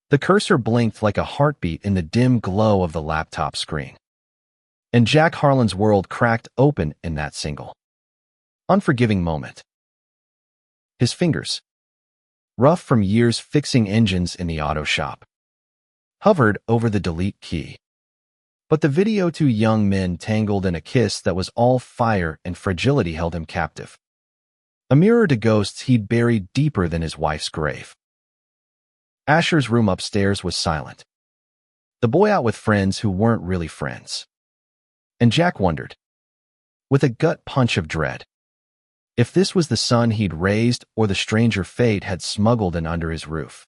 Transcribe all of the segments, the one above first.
The cursor blinked like a heartbeat in the dim glow of the laptop screen. And Jack Harlan's world cracked open in that single, unforgiving moment. His fingers, rough from years fixing engines in the auto shop, hovered over the delete key. But the video, two young men tangled in a kiss that was all fire and fragility, held him captive. A mirror to ghosts he'd buried deeper than his wife's grave. Asher's room upstairs was silent. The boy out with friends who weren't really friends. And Jack wondered, with a gut punch of dread, if this was the son he'd raised or the stranger fate had smuggled in under his roof.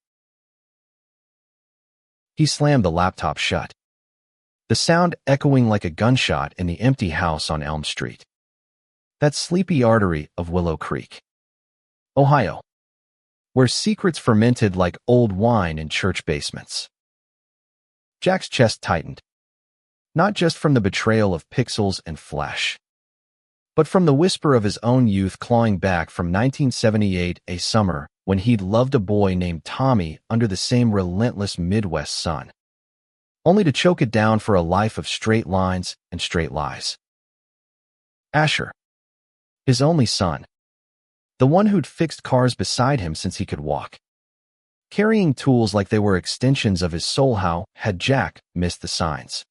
He slammed the laptop shut, the sound echoing like a gunshot in the empty house on Elm Street, that sleepy artery of Willow Creek, Ohio, where secrets fermented like old wine in church basements. Jack's chest tightened, not just from the betrayal of pixels and flesh, but from the whisper of his own youth clawing back from 1978, a summer when he'd loved a boy named Tommy under the same relentless Midwest sun, only to choke it down for a life of straight lines and straight lies. Asher, his only son, the one who'd fixed cars beside him since he could walk, carrying tools like they were extensions of his soul. How had Jack missed the signs?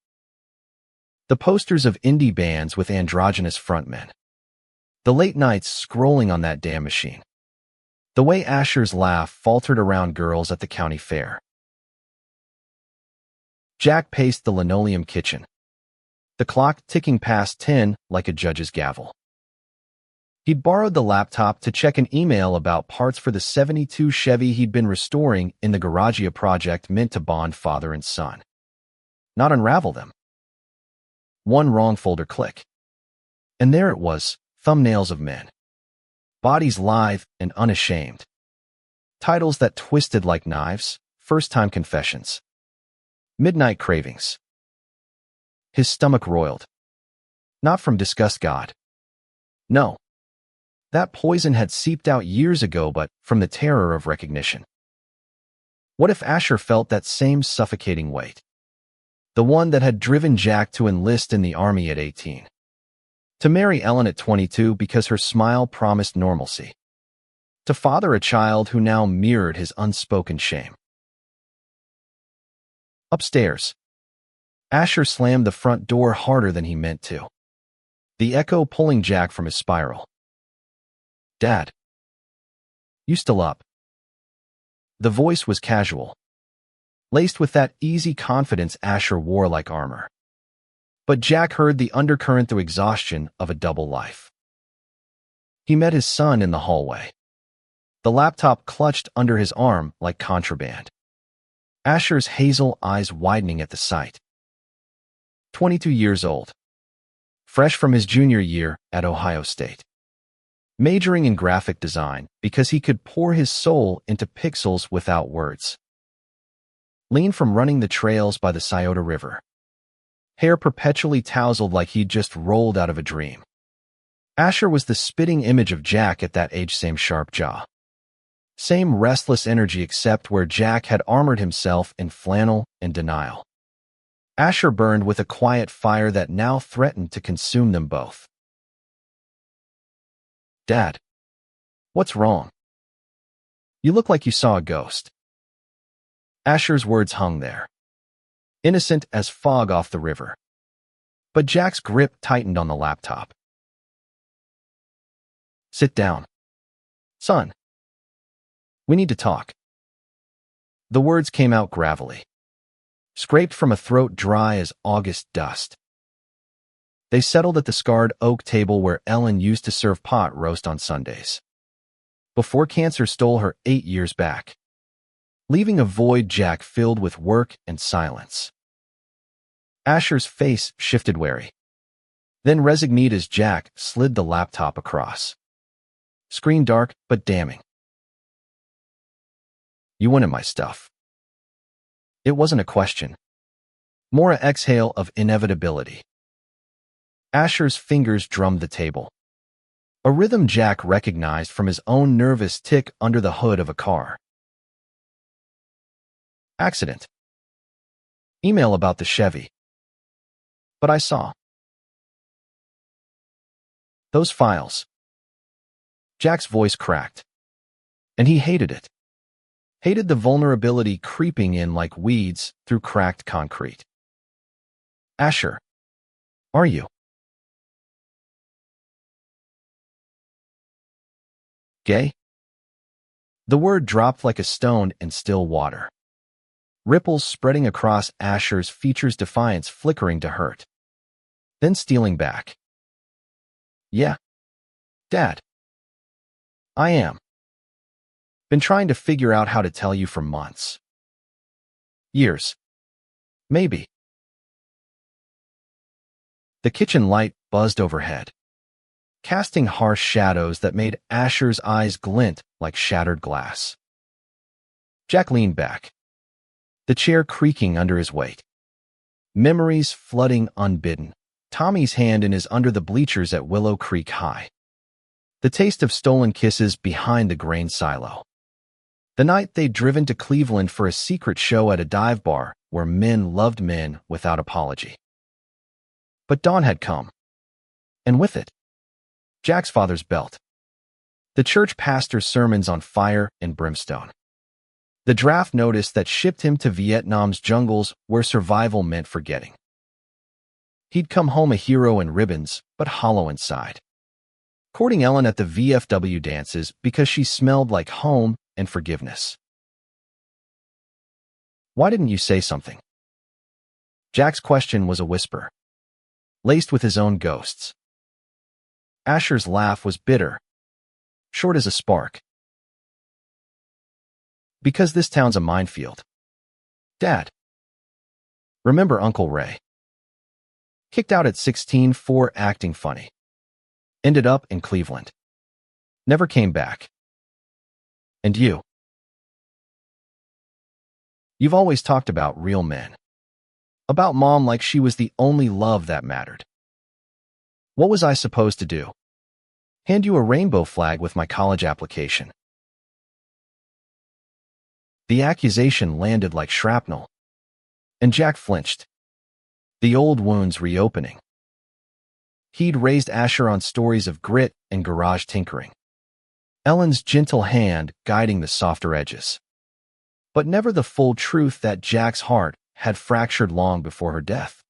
The posters of indie bands with androgynous frontmen, the late nights scrolling on that damn machine, the way Asher's laugh faltered around girls at the county fair. Jack paced the linoleum kitchen, the clock ticking past 10 like a judge's gavel. He'd borrowed the laptop to check an email about parts for the '72 Chevy he'd been restoring in the Garagia project meant to bond father and son, not unravel them. One wrong folder click, and there it was, thumbnails of men, bodies lithe and unashamed, titles that twisted like knives, first-time confessions, midnight cravings. His stomach roiled, not from disgust, God. No, that poison had seeped out years ago, but from the terror of recognition. What if Asher felt that same suffocating weight? The one that had driven Jack to enlist in the army at 18, to marry Ellen at 22 because her smile promised normalcy, to father a child who now mirrored his unspoken shame. Upstairs, Asher slammed the front door harder than he meant to, the echo pulling Jack from his spiral. Dad, you still up? The voice was casual, laced with that easy confidence Asher wore like armor. But Jack heard the undercurrent through exhaustion of a double life. He met his son in the hallway, the laptop clutched under his arm like contraband, Asher's hazel eyes widening at the sight. 22 years old, fresh from his junior year at Ohio State, majoring in graphic design because he could pour his soul into pixels without words. Lean from running the trails by the Scioto River, hair perpetually tousled like he'd just rolled out of a dream. Asher was the spitting image of Jack at that age, same sharp jaw, same restless energy, except where Jack had armored himself in flannel and denial. Asher burned with a quiet fire that now threatened to consume them both. Dad, what's wrong? You look like you saw a ghost. Asher's words hung there, innocent as fog off the river. But Jack's grip tightened on the laptop. Sit down, son. We need to talk. The words came out gravelly, scraped from a throat dry as August dust. They settled at the scarred oak table where Ellen used to serve pot roast on Sundays, before cancer stole her 8 years back, leaving a void Jack filled with work and silence. Asher's face shifted wary, then resigned as Jack slid the laptop across. Screen dark but damning. You wanted my stuff. It wasn't a question, more an exhale of inevitability. Asher's fingers drummed the table, a rhythm Jack recognized from his own nervous tick under the hood of a car. Accident. Email about the Chevy. But I saw those files. Jack's voice cracked, and he hated it. Hated the vulnerability creeping in like weeds through cracked concrete. Asher, are you gay? The word dropped like a stone in still water. Ripples spreading across Asher's features, defiance flickering to hurt, then stealing back. Yeah, Dad. I am. Been trying to figure out how to tell you for months. Years. Maybe. The kitchen light buzzed overhead, casting harsh shadows that made Asher's eyes glint like shattered glass. Jack leaned back, the chair creaking under his weight. Memories flooding unbidden. Tommy's hand in his under the bleachers at Willow Creek High. The taste of stolen kisses behind the grain silo. The night they'd driven to Cleveland for a secret show at a dive bar where men loved men without apology. But dawn had come, and with it, Jack's father's belt. The church pastor's sermons on fire and brimstone. The draft notice that shipped him to Vietnam's jungles where survival meant forgetting. He'd come home a hero in ribbons, but hollow inside. Courting Ellen at the VFW dances because she smelled like home and forgiveness. Why didn't you say something? Jack's question was a whisper, laced with his own ghosts. Asher's laugh was bitter, short as a spark. Because this town's a minefield. Dad. Remember Uncle Ray? Kicked out at 16 for acting funny. Ended up in Cleveland. Never came back. And you? You've always talked about real men. About Mom like she was the only love that mattered. What was I supposed to do? Hand you a rainbow flag with my college application? The accusation landed like shrapnel, and Jack flinched. The old wounds reopening. He'd raised Asher on stories of grit and garage tinkering. Ellen's gentle hand guiding the softer edges. But never the full truth that Jack's heart had fractured long before her death.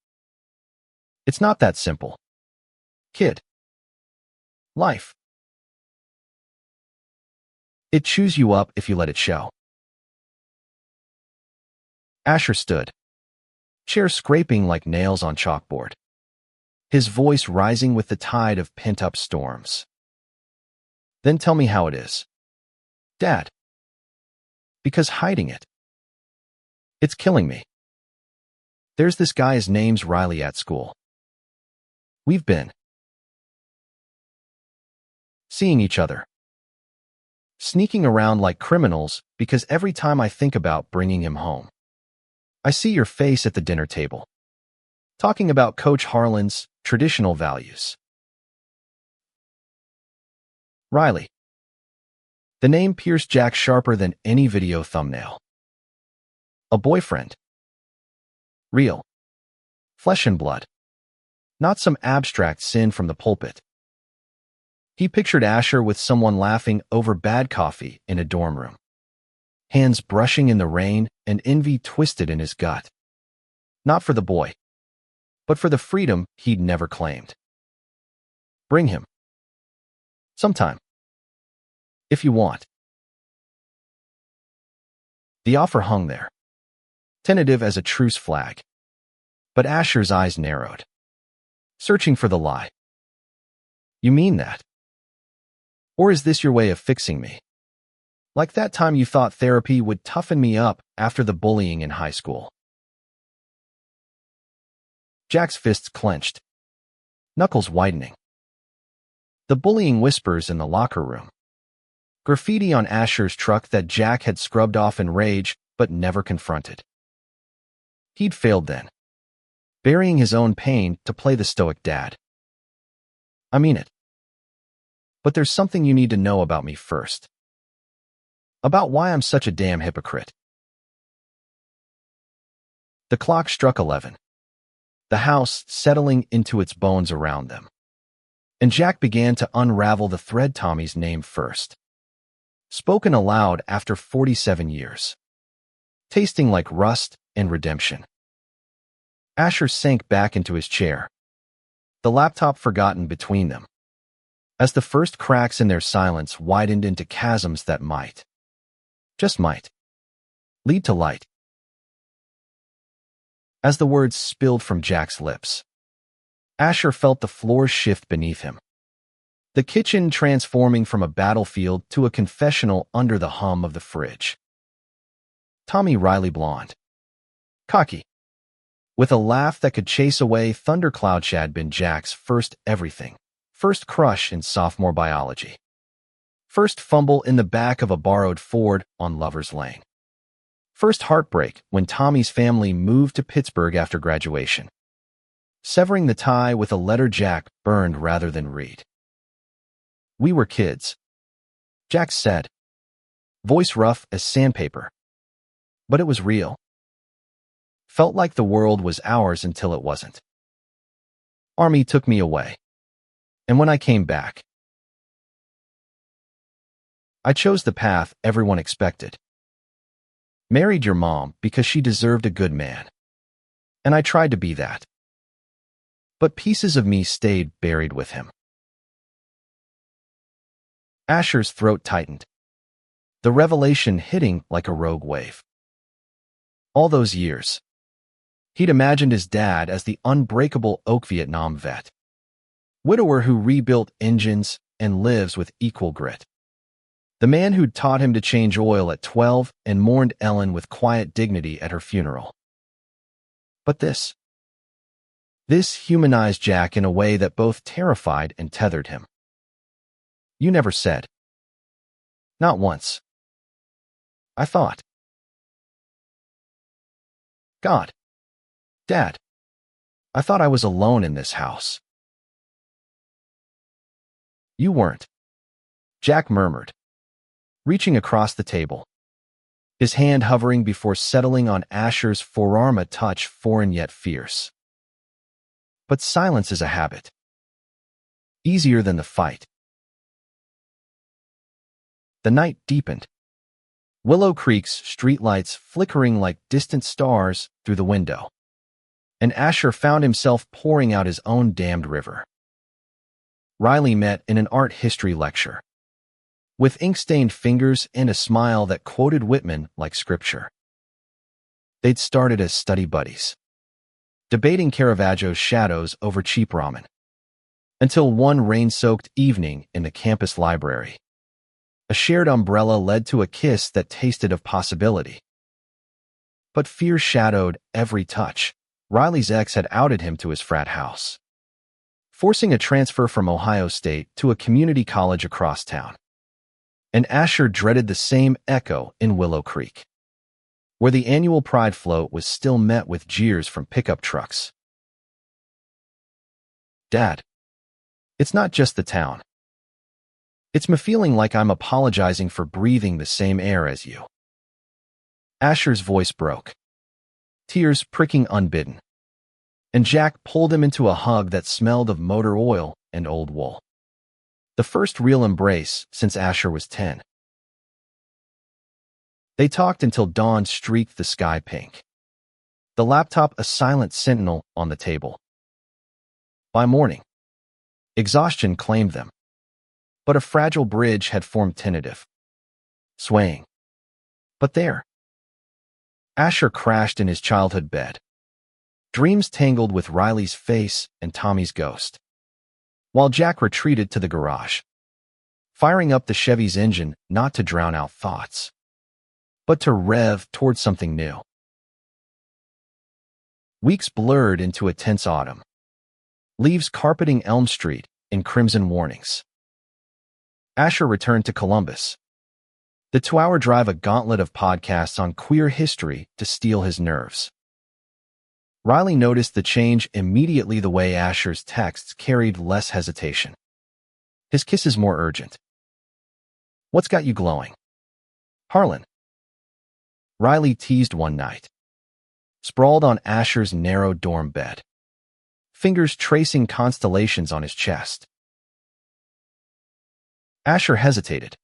It's not that simple. Kid. Life. It chews you up if you let it show. Asher stood, chair scraping like nails on chalkboard, his voice rising with the tide of pent-up storms. Then tell me how it is. Dad. Because hiding it, it's killing me. There's this guy, his name's Riley at school. We've been seeing each other. Sneaking around like criminals because every time I think about bringing him home, I see your face at the dinner table, talking about Coach Harlan's traditional values. Riley. The name pierced Jack sharper than any video thumbnail. A boyfriend. Real. Flesh and blood. Not some abstract sin from the pulpit. He pictured Asher with someone laughing over bad coffee in a dorm room. Hands brushing in the rain and envy twisted in his gut. Not for the boy, but for the freedom he'd never claimed. Bring him. Sometime. If you want. The offer hung there, tentative as a truce flag. But Asher's eyes narrowed, searching for the lie. You mean that? Or is this your way of fixing me? Like that time you thought therapy would toughen me up after the bullying in high school. Jack's fists clenched, knuckles widening. The bullying whispers in the locker room. Graffiti on Asher's truck that Jack had scrubbed off in rage but never confronted. He'd failed then, burying his own pain to play the stoic dad. I mean it. But there's something you need to know about me first. About why I'm such a damn hypocrite. The clock struck 11, the house settling into its bones around them. And Jack began to unravel the thread. Tommy's name first, spoken aloud after 47 years, tasting like rust and redemption. Asher sank back into his chair, the laptop forgotten between them, as the first cracks in their silence widened into chasms that might, just might, lead to light. As the words spilled from Jack's lips, Asher felt the floor shift beneath him, the kitchen transforming from a battlefield to a confessional under the hum of the fridge. Tommy Riley, blonde, cocky, with a laugh that could chase away thunderclouds, had been Jack's first everything, first crush in sophomore biology, first fumble in the back of a borrowed Ford on Lover's Lane, first heartbreak when Tommy's family moved to Pittsburgh after graduation, severing the tie with a letter Jack burned rather than read. "We were kids," Jack said, voice rough as sandpaper. But it was real. Felt like the world was ours until it wasn't. Army took me away. And when I came back, I chose the path everyone expected. Married your mom because she deserved a good man. And I tried to be that. But pieces of me stayed buried with him. Asher's throat tightened, the revelation hitting like a rogue wave. All those years, he'd imagined his dad as the unbreakable Oak Vietnam vet, widower who rebuilt engines and lives with equal grit. The man who'd taught him to change oil at 12 and mourned Ellen with quiet dignity at her funeral. But this humanized Jack in a way that both terrified and tethered him. "You never said." "Not once." "I thought." "God. Dad. I thought I was alone in this house." "You weren't," Jack murmured, reaching across the table, his hand hovering before settling on Asher's forearm, a touch foreign yet fierce. But silence is a habit. Easier than the fight. The night deepened, Willow Creek's streetlights flickering like distant stars through the window, and Asher found himself pouring out his own damned river. Riley met in an art history lecture, with ink-stained fingers and a smile that quoted Whitman like scripture. They'd started as study buddies, debating Caravaggio's shadows over cheap ramen, until one rain-soaked evening in the campus library, a shared umbrella led to a kiss that tasted of possibility. But fear shadowed every touch. Riley's ex had outed him to his frat house, forcing a transfer from Ohio State to a community college across town. And Asher dreaded the same echo in Willow Creek, where the annual Pride float was still met with jeers from pickup trucks. "Dad, it's not just the town. It's me feeling like I'm apologizing for breathing the same air as you." Asher's voice broke, tears pricking unbidden, and Jack pulled him into a hug that smelled of motor oil and old wool. The first real embrace since Asher was 10. They talked until dawn streaked the sky pink, the laptop a silent sentinel on the table. By morning, exhaustion claimed them, but a fragile bridge had formed, tentative, swaying. But there, Asher crashed in his childhood bed, dreams tangled with Riley's face and Tommy's ghost, while Jack retreated to the garage, firing up the Chevy's engine not to drown out thoughts, but to rev toward something new. Weeks blurred into a tense autumn, leaves carpeting Elm Street in crimson warnings. Asher returned to Columbus, the 2-hour drive, a gauntlet of podcasts on queer history to steel his nerves. Riley noticed the change immediately, the way Asher's texts carried less hesitation, his kisses more urgent. "What's got you glowing, Harlan?" Riley teased one night, sprawled on Asher's narrow dorm bed, fingers tracing constellations on his chest. Asher hesitated.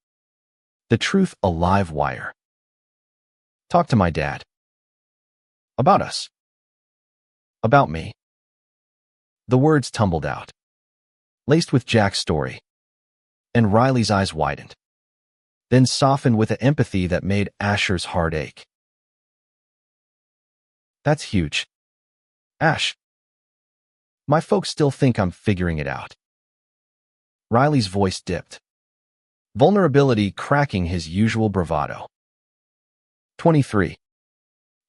The truth a live wire. Talk to my dad. About us. About me. The words tumbled out, laced with Jack's story, and Riley's eyes widened, then softened with an empathy that made Asher's heart ache. That's huge. Ash. My folks still think I'm figuring it out. Riley's voice dipped, vulnerability cracking his usual bravado. 23.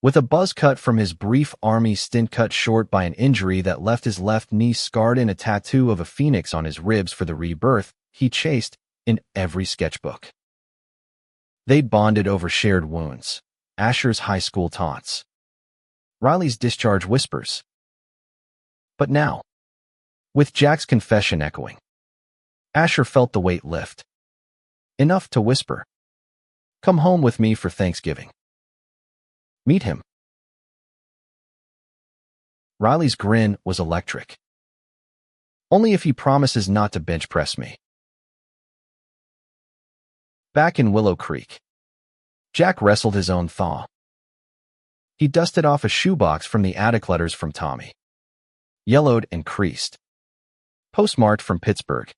With a buzz cut from his brief army stint cut short by an injury that left his left knee scarred and a tattoo of a phoenix on his ribs for the rebirth he chased in every sketchbook. They'd bonded over shared wounds, Asher's high school taunts, Riley's discharge whispers. But now, with Jack's confession echoing, Asher felt the weight lift. Enough to whisper, "Come home with me for Thanksgiving." Meet him. Riley's grin was electric. Only if he promises not to bench press me. Back in Willow Creek, Jack wrestled his own thaw. He dusted off a shoebox from the attic letters from Tommy, yellowed and creased, postmarked from Pittsburgh,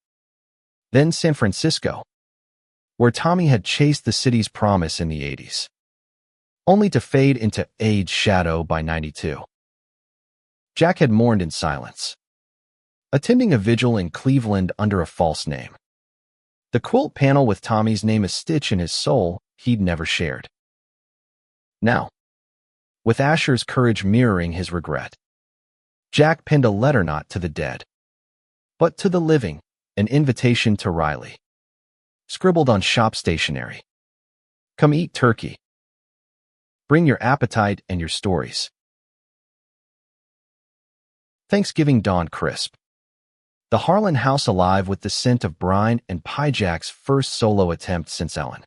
then San Francisco, where Tommy had chased the city's promise in the 80s, only to fade into age shadow by 92. Jack had mourned in silence, attending a vigil in Cleveland under a false name. The quilt panel with Tommy's name a stitch in his soul he'd never shared. Now, with Asher's courage mirroring his regret, Jack pinned a letter not to the dead, but to the living, an invitation to Riley, scribbled on shop stationery. Come eat turkey. Bring your appetite and your stories. Thanksgiving dawned crisp, the Harlan house alive with the scent of brine and pie. Jack's first solo attempt since Ellen.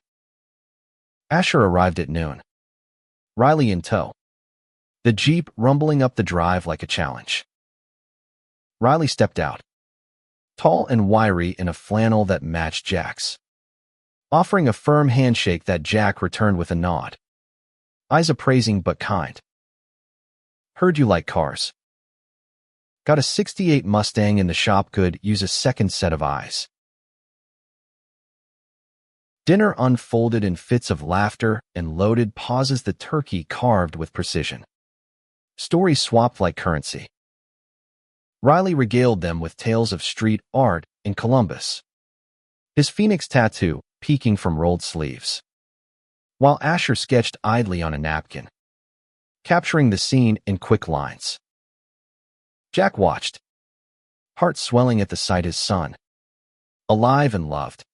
Asher arrived at noon, Riley in tow, the Jeep rumbling up the drive like a challenge. Riley stepped out, tall and wiry in a flannel that matched Jack's, offering a firm handshake that Jack returned with a nod, eyes appraising but kind. Heard you like cars. Got a '68 Mustang in the shop, could use a second set of eyes. Dinner unfolded in fits of laughter and loaded pauses, the turkey carved with precision. Stories swapped like currency. Riley regaled them with tales of street art in Columbus, his phoenix tattoo peeking from rolled sleeves, while Asher sketched idly on a napkin, capturing the scene in quick lines. Jack watched, heart swelling at the sight his son, alive and loved,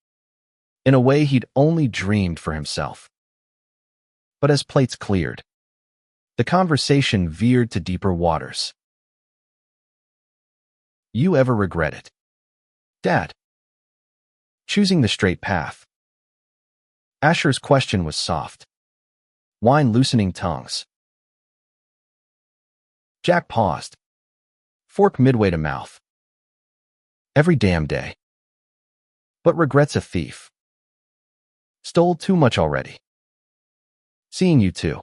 in a way he'd only dreamed for himself. But as plates cleared, the conversation veered to deeper waters. You ever regret it, Dad? Choosing the straight path. Asher's question was soft, wine loosening tongues. Jack paused, fork midway to mouth. Every damn day. But regret's a thief. Stole too much already. Seeing you too.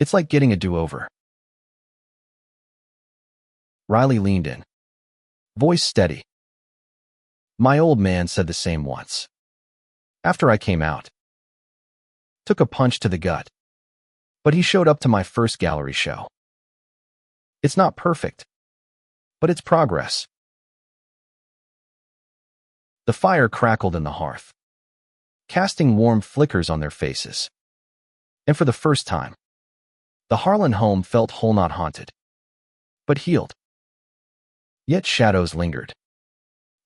It's like getting a do-over. Riley leaned in, voice steady. My old man said the same once, after I came out. Took a punch to the gut, but he showed up to my first gallery show. It's not perfect, but it's progress. The fire crackled in the hearth, casting warm flickers on their faces. And for the first time, the Harlan home felt whole, not haunted, but healed. Yet shadows lingered.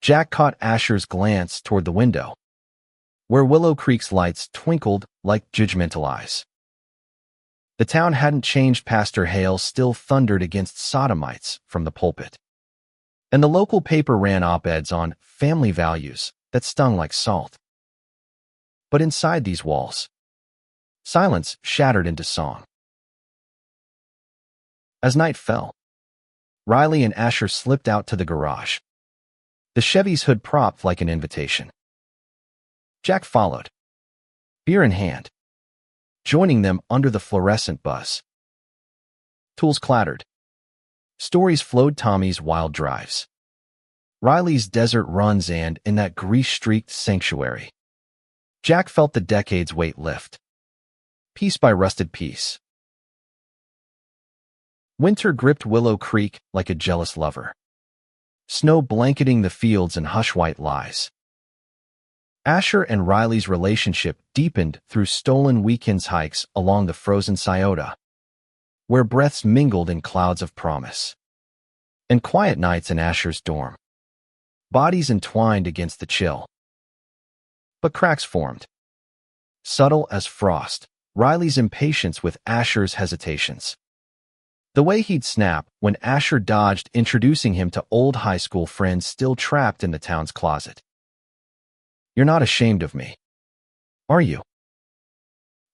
Jack caught Asher's glance toward the window, where Willow Creek's lights twinkled like judgmental eyes. The town hadn't changed. Pastor Hale still thundered against sodomites from the pulpit, and the local paper ran op-eds on family values that stung like salt. But inside these walls, Silence shattered into song. As night fell, Riley and Asher slipped out to the garage, the Chevy's hood propped like an invitation. Jack followed, beer in hand, joining them under the fluorescent buzz. Tools clattered. Stories flowed Tommy's wild drives, Riley's desert runs, and in that grease-streaked sanctuary, Jack felt the decades' weight lift, piece by rusted piece. Winter gripped Willow Creek like a jealous lover, snow blanketing the fields in hush-white lies. Asher and Riley's relationship deepened through stolen weekends hikes along the frozen Scioto, where breaths mingled in clouds of promise, and quiet nights in Asher's dorm, bodies entwined against the chill. But cracks formed, subtle as frost, Riley's impatience with Asher's hesitations. The way he'd snap when Asher dodged introducing him to old high school friends still trapped in the town's closet. "You're not ashamed of me, are you?"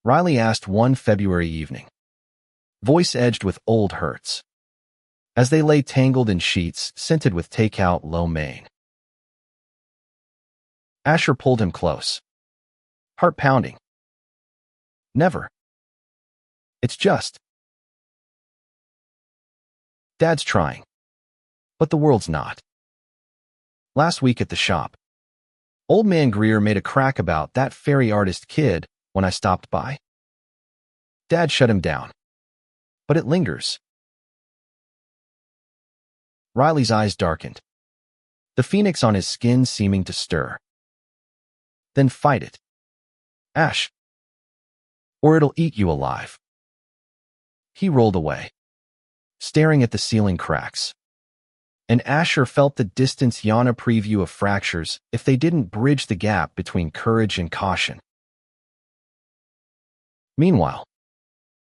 Riley asked one February evening, voice edged with old hurts, as they lay tangled in sheets scented with takeout lo mein. Asher pulled him close, heart pounding. "Never. It's just... Dad's trying, but the world's not." Last week at the shop, Old Man Greer made a crack about that fairy artist kid when I stopped by. Dad shut him down, but it lingers. Riley's eyes darkened, the phoenix on his skin seeming to stir. "Then fight it, Ash, or it'll eat you alive." He rolled away, staring at the ceiling cracks, and Asher felt the distance yawn a preview of fractures if they didn't bridge the gap between courage and caution. Meanwhile,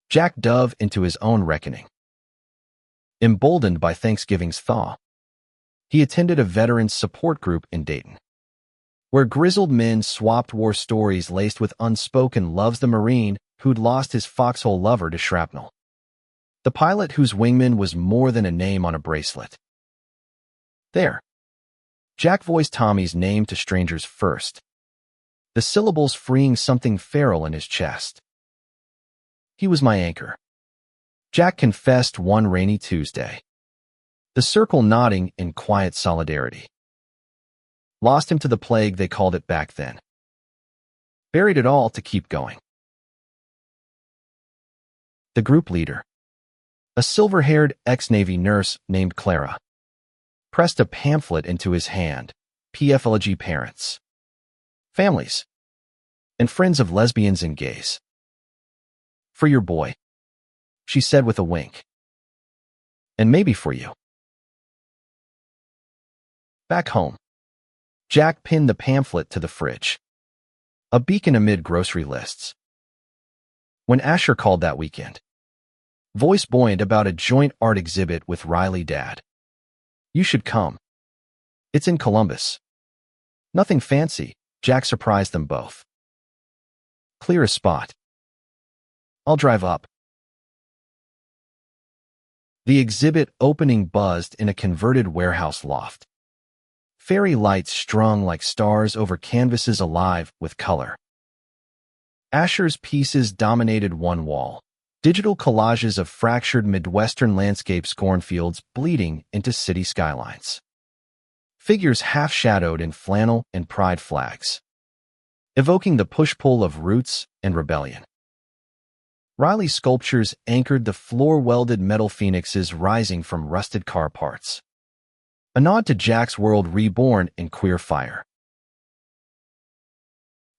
Jack dove into his own reckoning. Emboldened by Thanksgiving's thaw, he attended a veterans support group in Dayton, where grizzled men swapped war stories laced with unspoken loves. The Marine who'd lost his foxhole lover to shrapnel, the pilot whose wingman was more than a name on a bracelet. There, Jack voiced Tommy's name to strangers first, the syllables freeing something feral in his chest. "He was my anchor," Jack confessed one rainy Tuesday, the circle nodding in quiet solidarity. "Lost him to the plague, they called it back then. Buried it all to keep going." The group leader, a silver-haired ex-Navy nurse named Clara, pressed a pamphlet into his hand. "PFLG parents, families, and friends of lesbians and gays. For your boy," she said with a wink. "And maybe for you." Back home, Jack pinned the pamphlet to the fridge, a beacon amid grocery lists. When Asher called that weekend, voice buoyant about a joint art exhibit with Riley, "Dad, you should come. It's in Columbus. Nothing fancy," Jack surprised them both. "Clear a spot. I'll drive up." The exhibit opening buzzed in a converted warehouse loft, fairy lights strung like stars over canvases alive with color. Asher's pieces dominated one wall, digital collages of fractured Midwestern landscapes, cornfields bleeding into city skylines. Figures half-shadowed in flannel and pride flags, evoking the push-pull of roots and rebellion. Riley's sculptures anchored the floor-welded metal phoenixes rising from rusted car parts, a nod to Jack's world reborn in queer fire.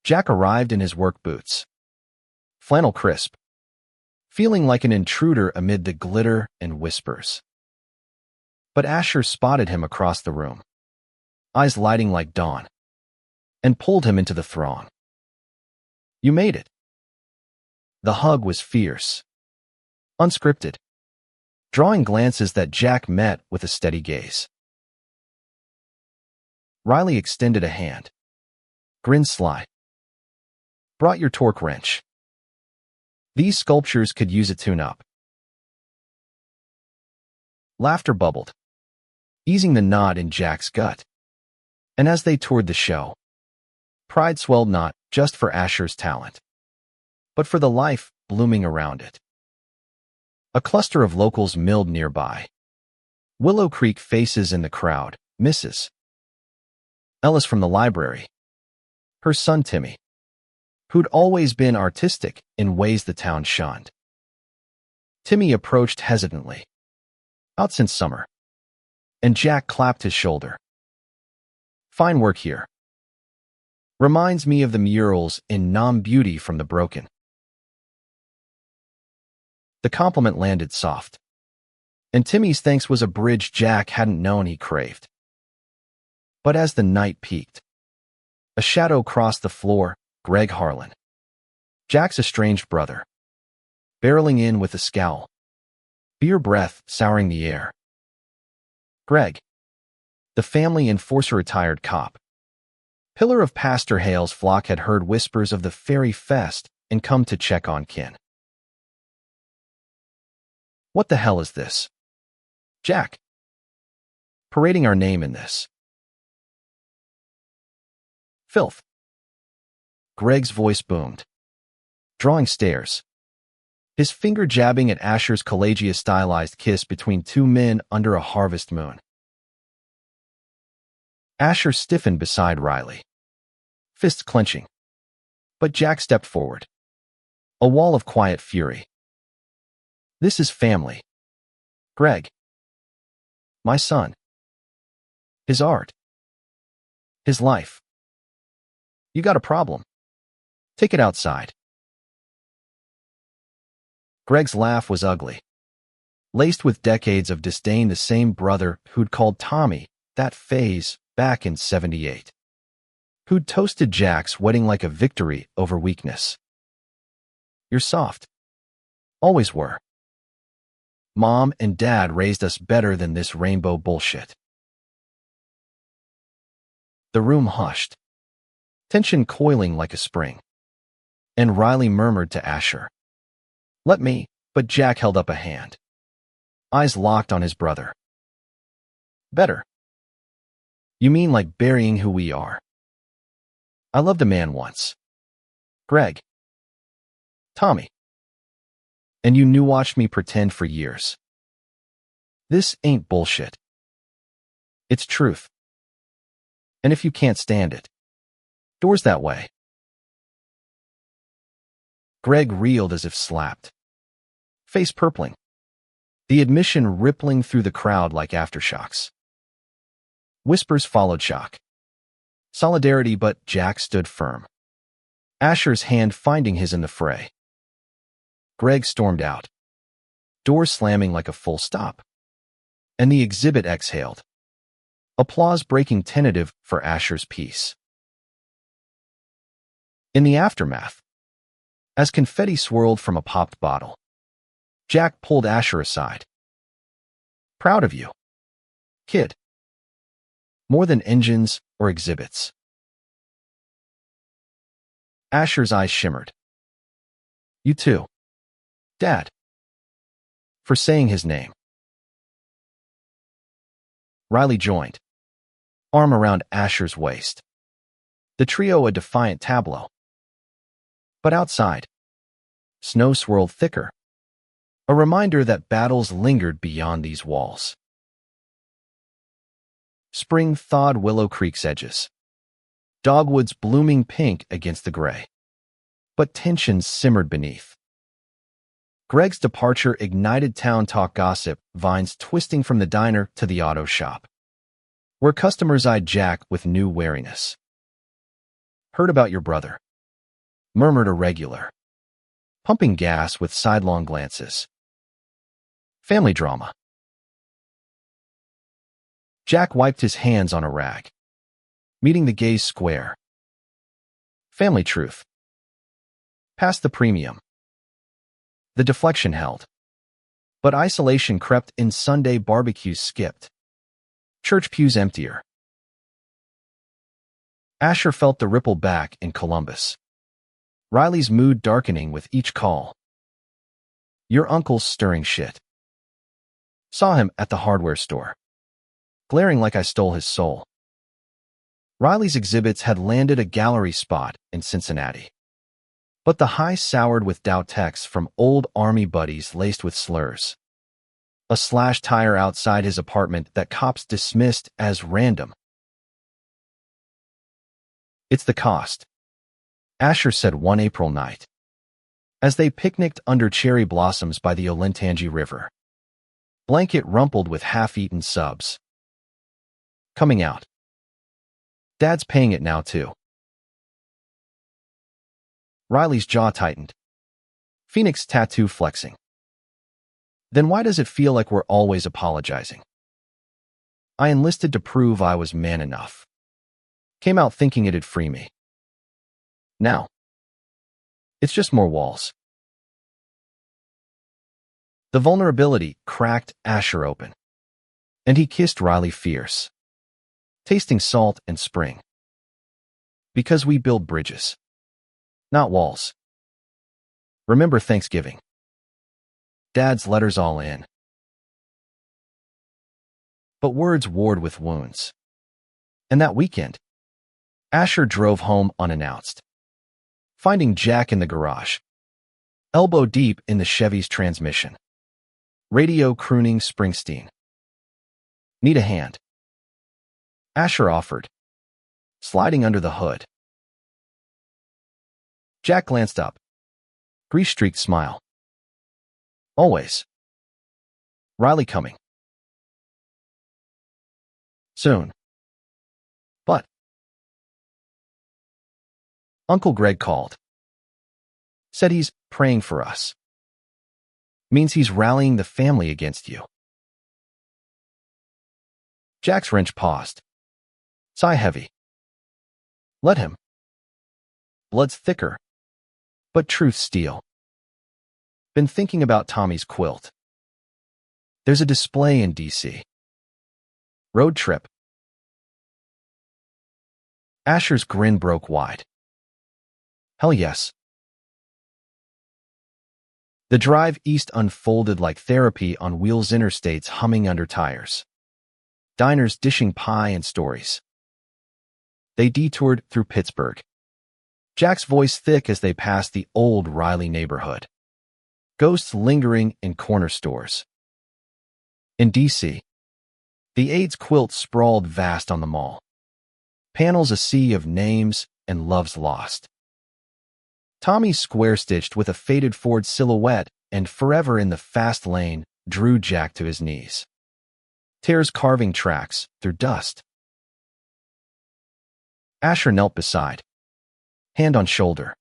Jack arrived in his work boots, flannel crisp, feeling like an intruder amid the glitter and whispers. But Asher spotted him across the room, eyes lighting like dawn, and pulled him into the throng. "You made it." The hug was fierce, unscripted, drawing glances that Jack met with a steady gaze. Riley extended a hand, grinned sly. "Brought your torque wrench." These sculptures could use a tune-up. Laughter bubbled, easing the knot in Jack's gut. And as they toured the show, pride swelled not just for Asher's talent, but for the life blooming around it. A cluster of locals milled nearby. Willow Creek faces in the crowd, Mrs. Ellis from the library, her son Timmy, who'd always been artistic in ways the town shunned. Timmy approached hesitantly. Out since summer. And Jack clapped his shoulder. Fine work here. Reminds me of the murals in Nam Beauty from the Broken. The compliment landed soft, and Timmy's thanks was a bridge Jack hadn't known he craved. But as the night peaked, a shadow crossed the floor, Greg Harlan, Jack's estranged brother, barreling in with a scowl, beer breath souring the air. Greg, the family enforcer retired cop, pillar of Pastor Hale's flock, had heard whispers of the Fairy Fest and come to check on kin. What the hell is this? Jack. Parading our name in this. Filth. Greg's voice boomed, drawing stares, his finger jabbing at Asher's collagia-stylized kiss between two men under a harvest moon. Asher stiffened beside Riley, fists clenching. But Jack stepped forward, a wall of quiet fury. This is family. Greg. My son. His art. His life. You got a problem. Take it outside. Greg's laugh was ugly, laced with decades of disdain. The same brother who'd called Tommy that phase back in '78, who'd toasted Jack's wedding like a victory over weakness. You're soft. Always were. Mom and Dad raised us better than this rainbow bullshit. The room hushed, tension coiling like a spring, and Riley murmured to Asher, "Let me," but Jack held up a hand, eyes locked on his brother. Better. You mean like burying who we are? I loved a man once. Greg. Tommy. And you watched me pretend for years. This ain't bullshit. It's truth. And if you can't stand it, doors that way. Greg reeled as if slapped, face purpling, the admission rippling through the crowd like aftershocks. Whispers followed shock. Solidarity, but Jack stood firm, Asher's hand finding his in the fray. Greg stormed out, door slamming like a full stop, and the exhibit exhaled, applause breaking tentative for Asher's piece. In the aftermath, as confetti swirled from a popped bottle, Jack pulled Asher aside. Proud of you, kid. More than engines or exhibits. Asher's eyes shimmered. You too, Dad. For saying his name. Riley joined, arm around Asher's waist. The trio a defiant tableau. But outside, snow swirled thicker, a reminder that battles lingered beyond these walls. Spring thawed Willow Creek's edges, dogwoods blooming pink against the gray. But tensions simmered beneath. Greg's departure ignited town talk gossip, vines twisting from the diner to the auto shop, where customers eyed Jack with new wariness. Heard about your brother, murmured a regular, pumping gas with sidelong glances. Family drama. Jack wiped his hands on a rag, meeting the gaze square. Family truth. Past the premium. The deflection held, but isolation crept in. Sunday barbecues skipped, church pews emptier. Asher felt the ripple back in Columbus, Riley's mood darkening with each call. Your uncle's stirring shit. Saw him at the hardware store, glaring like I stole his soul. Riley's exhibits had landed a gallery spot in Cincinnati. But the high soured with doubt texts from old army buddies laced with slurs. A slashed tire outside his apartment that cops dismissed as random. It's the cost, Asher said one April night, as they picnicked under cherry blossoms by the Olentangy River. Blanket rumpled with half-eaten subs. Coming out. Dad's paying it now, too. Riley's jaw tightened. Phoenix tattoo flexing. Then why does it feel like we're always apologizing? I enlisted to prove I was man enough. Came out thinking it'd free me. Now, it's just more walls. The vulnerability cracked Asher open, and he kissed Riley fierce, tasting salt and spring. Because we build bridges, not walls. Remember Thanksgiving. Dad's letters all in. But words warred with wounds. And that weekend, Asher drove home unannounced, finding Jack in the garage, elbow deep in the Chevy's transmission. Radio crooning Springsteen. Need a hand? Asher offered, sliding under the hood. Jack glanced up. Grease-streaked smile. Always. Riley coming. Soon. But Uncle Greg called. Said he's praying for us. Means he's rallying the family against you. Jack's wrench paused. Sigh heavy. Let him. Blood's thicker, but truth's steel. Been thinking about Tommy's quilt. There's a display in D.C. Road trip. Asher's grin broke wide. Hell yes. The drive east unfolded like therapy on wheels, interstates humming under tires. Diners dishing pie and stories. They detoured through Pittsburgh. Jack's voice thick as they passed the old Riley neighborhood. Ghosts lingering in corner stores. In D.C., the AIDS quilt sprawled vast on the mall. Panels a sea of names and loves lost. Tommy square-stitched with a faded Ford silhouette and forever in the fast lane drew Jack to his knees. Tears carving tracks through dust. Asher knelt beside, hand on shoulder.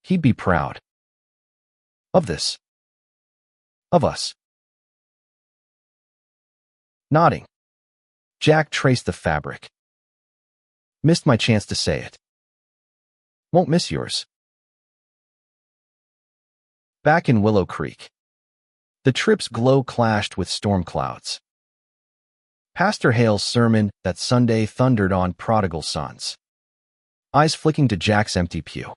He'd be proud. Of this. Of us. Nodding, Jack traced the fabric. Missed my chance to say it. Won't miss yours. Back in Willow Creek, the trip's glow clashed with storm clouds. Pastor Hale's sermon that Sunday thundered on prodigal sons. Eyes flicking to Jack's empty pew.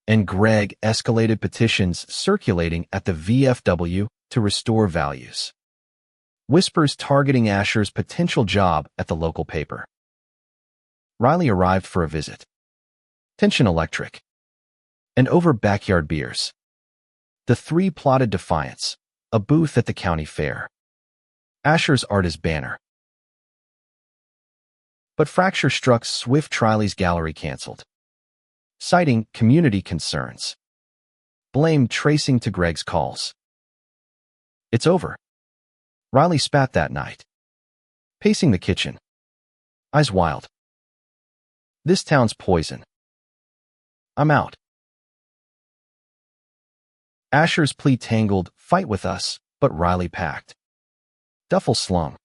And Greg escalated petitions circulating at the VFW to restore values. Whispers targeting Asher's potential job at the local paper. Riley arrived for a visit. Tension electric. And over backyard beers. The three plotted defiance, a booth at the county fair. Asher's artist banner. But fracture struck swift. Riley's gallery canceled, citing community concerns. Blame tracing to Greg's calls. It's over. Riley spat that night, pacing the kitchen. Eyes wild. This town's poison. I'm out. Asher's plea tangled, fight with us, but Riley packed. Duffel slung.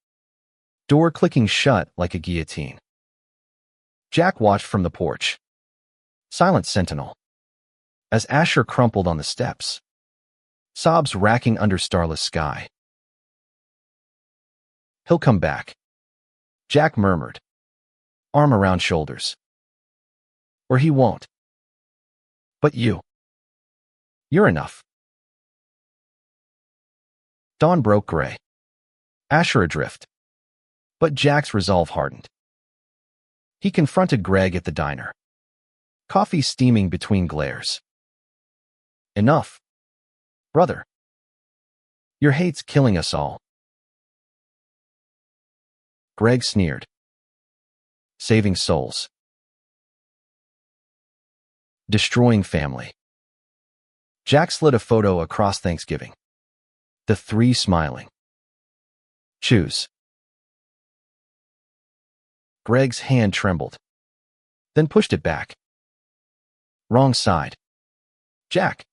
Door clicking shut like a guillotine. Jack watched from the porch. Silent sentinel. As Asher crumpled on the steps. Sobs racking under starless sky. He'll come back. Jack murmured. Arm around shoulders. Or he won't. But you. You're enough. Dawn broke gray. Asher adrift. But Jack's resolve hardened. He confronted Greg at the diner. Coffee steaming between glares. Enough. Brother. Your hate's killing us all. Greg sneered. Saving souls. Destroying family. Jack slid a photo across Thanksgiving. The three smiling. Choose. Greg's hand trembled, then pushed it back. Wrong side. Jack.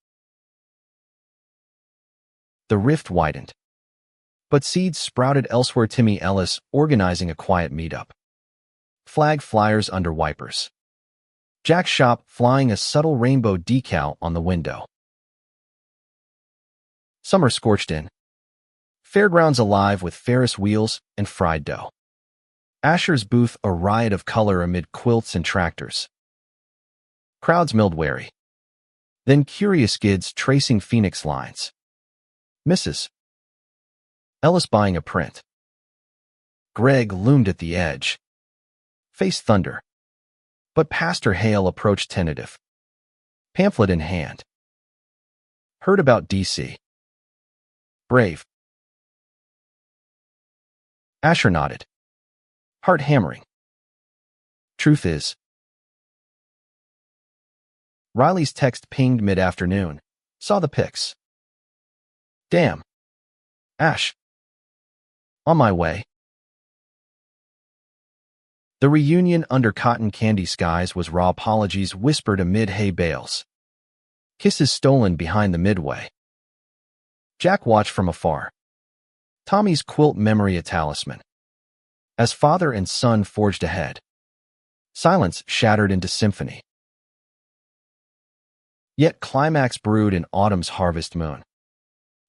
The rift widened. But seeds sprouted elsewhere. Timmy Ellis organizing a quiet meetup. Flag flyers under wipers. Jack's shop flying a subtle rainbow decal on the window. Summer scorched in. Fairgrounds alive with Ferris wheels and fried dough. Asher's booth a riot of color amid quilts and tractors. Crowds milled wary. Then curious kids tracing Phoenix lines. Mrs. Ellis buying a print. Greg loomed at the edge. Faced thunder. But Pastor Hale approached tentative. Pamphlet in hand. Heard about D.C. Brave. Asher nodded. Heart hammering. Truth is. Riley's text pinged mid-afternoon. Saw the pics. Damn. Ash. On my way. The reunion under cotton candy skies was raw apologies whispered amid hay bales. Kisses stolen behind the midway. Jack watched from afar. Tommy's quilt memory a talisman. As father and son forged ahead. Silence shattered into symphony. Yet climax brewed in autumn's harvest moon.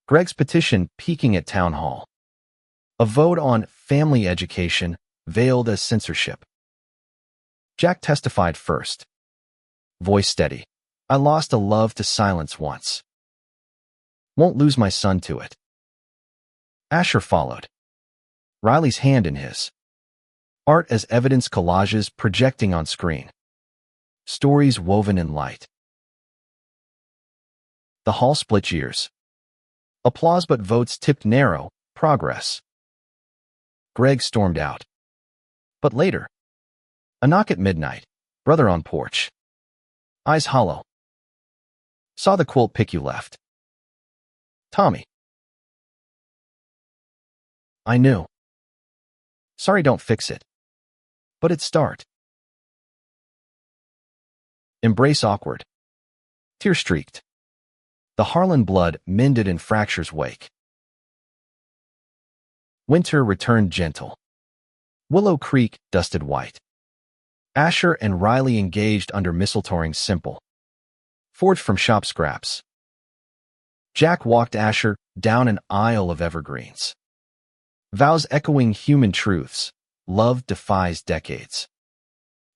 Greg's petition peaking at town hall. A vote on family education veiled as censorship. Jack testified first. Voice steady. I lost a love to silence once. Won't lose my son to it. Asher followed. Riley's hand in his. Art as evidence collages projecting on screen. Stories woven in light. The hall split cheers. Applause but votes tipped narrow. Progress. Greg stormed out. But later. A knock at midnight. Brother on porch. Eyes hollow. Saw the quilt pick you left. Tommy. I knew. Sorry, don't fix it. But it start. Embrace awkward. Tear streaked. The Harlan blood mended in fracture's wake. Winter returned gentle. Willow Creek dusted white. Asher and Riley engaged under mistletoeing simple. Forged from shop scraps. Jack walked Asher down an aisle of evergreens. Vows echoing human truths. Love defies decades.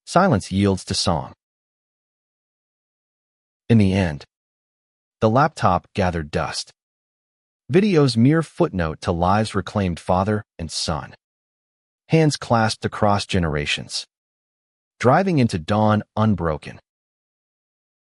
Silence yields to song. In the end, the laptop gathered dust. Video's mere footnote to lives reclaimed father and son. Hands clasped across generations. Driving into dawn unbroken.